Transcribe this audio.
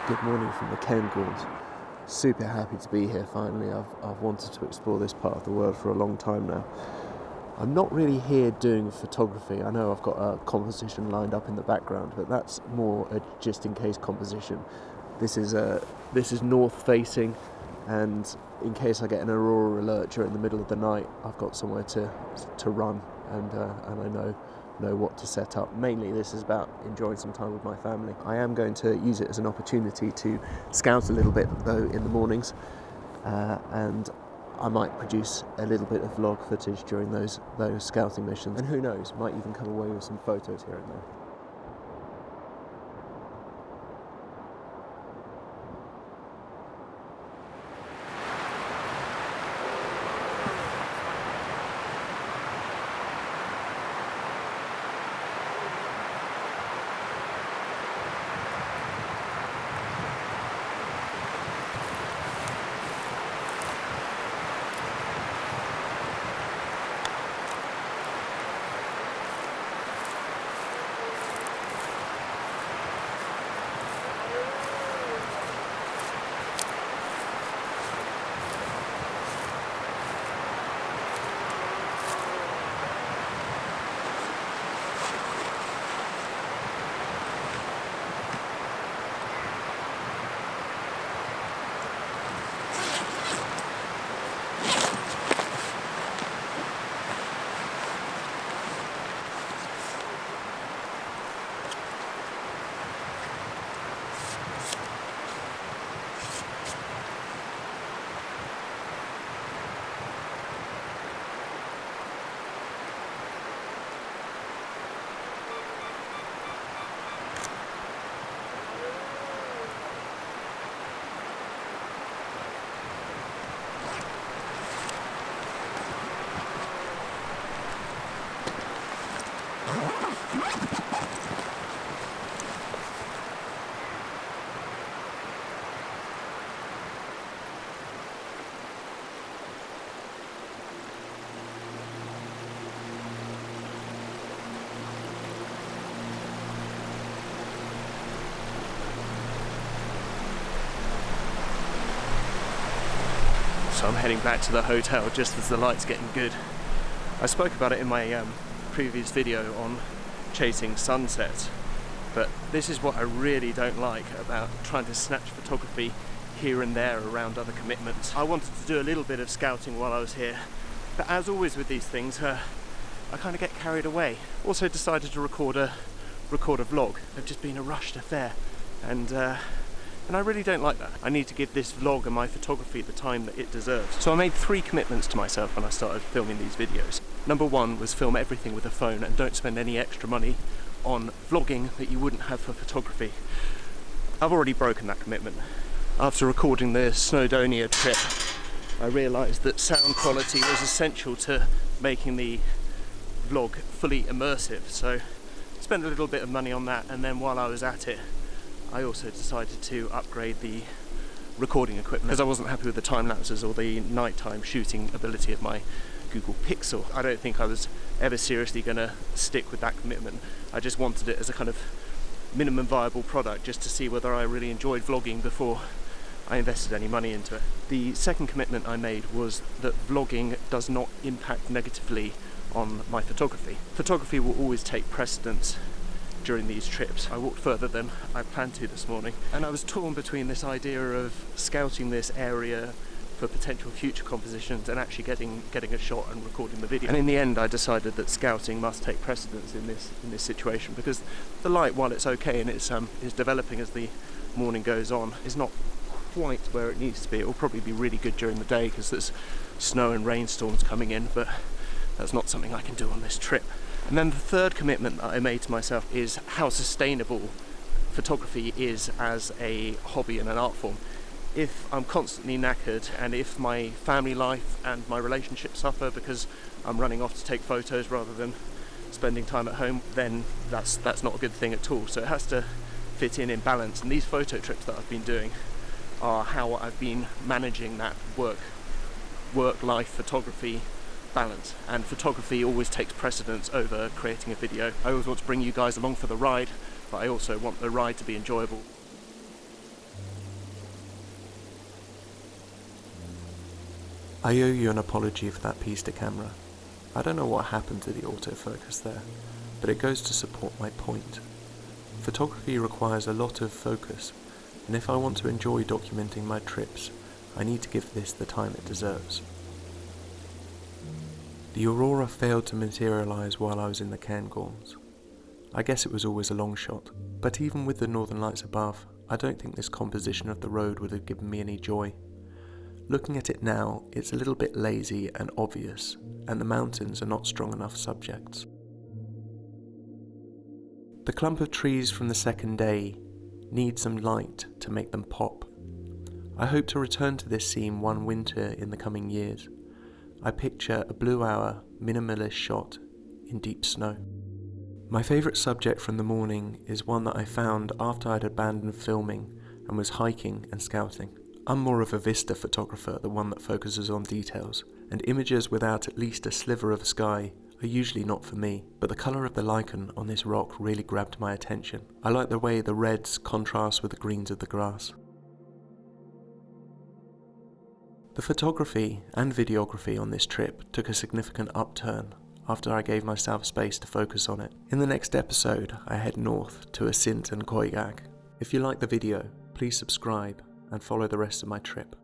Good morning from the Cairngorms. Super happy to be here finally. I've wanted to explore this part of the world for a long time now. I'm not really here doing photography. I know I've got a composition lined up in the background, but that's more a just in case composition. This is north facing, and in case I get an aurora alert during the middle of the night, I've got somewhere to run, and I know what to set up. Mainly this is about enjoying some time with my family. I am going to use it as an opportunity to scout a little bit though in the mornings, and I might produce a little bit of vlog footage during those scouting missions, and who knows, might even come away with some photos here and there. So I'm heading back to the hotel just as the light's getting good. I spoke about it in my previous video on chasing sunsets, but this is what I really don't like about trying to snatch photography here and there around other commitments. I wanted to do a little bit of scouting while I was here, but as always with these things, I kind of get carried away. Also decided to record a vlog. They've just been a rushed affair, and I really don't like that. I need to give this vlog and my photography the time that it deserves. So I made 3 commitments to myself when I started filming these videos. Number 1 was film everything with a phone and don't spend any extra money on vlogging that you wouldn't have for photography. I've already broken that commitment. After recording the Snowdonia trip, I realised that sound quality was essential to making the vlog fully immersive. So spent a little bit of money on that, and then while I was at it, I also decided to upgrade the recording equipment because I wasn't happy with the time lapses or the nighttime shooting ability of my Google Pixel. I don't think I was ever seriously going to stick with that commitment. I just wanted it as a kind of minimum viable product just to see whether I really enjoyed vlogging before I invested any money into it. The second commitment I made was that vlogging does not impact negatively on my photography. Photography will always take precedence during these trips. I walked further than I planned to this morning, and I was torn between this idea of scouting this area for potential future compositions and actually getting a shot and recording the video. And in the end I decided that scouting must take precedence in this situation, because the light, while it's okay and it's developing as the morning goes on, is not quite where it needs to be. It will probably be really good during the day because there's snow and rainstorms coming in, but that's not something I can do on this trip. And then the third commitment that I made to myself is how sustainable photography is as a hobby and an art form. If I'm constantly knackered, and if my family life and my relationship suffer because I'm running off to take photos rather than spending time at home, then that's not a good thing at all. So it has to fit in balance, and these photo trips that I've been doing are how I've been managing that work-life photography balance, and photography always takes precedence over creating a video. I always want to bring you guys along for the ride, but I also want the ride to be enjoyable. I owe you an apology for that piece to camera. I don't know what happened to the autofocus there, but it goes to support my point. Photography requires a lot of focus, and if I want to enjoy documenting my trips, I need to give this the time it deserves. The aurora failed to materialise while I was in the Cairngorms. I guess it was always a long shot, but even with the northern lights above, I don't think this composition of the road would have given me any joy. Looking at it now, it's a little bit lazy and obvious, and the mountains are not strong enough subjects. The clump of trees from the second day need some light to make them pop. I hope to return to this scene one winter in the coming years. I picture a blue hour, minimalist shot in deep snow. My favourite subject from the morning is one that I found after I'd abandoned filming and was hiking and scouting. I'm more of a vista photographer, the one that focuses on details, and images without at least a sliver of sky are usually not for me, but the colour of the lichen on this rock really grabbed my attention. I like the way the reds contrast with the greens of the grass. The photography and videography on this trip took a significant upturn after I gave myself space to focus on it. In the next episode, I head north to Asint and Coigag. If you like the video, please subscribe and follow the rest of my trip.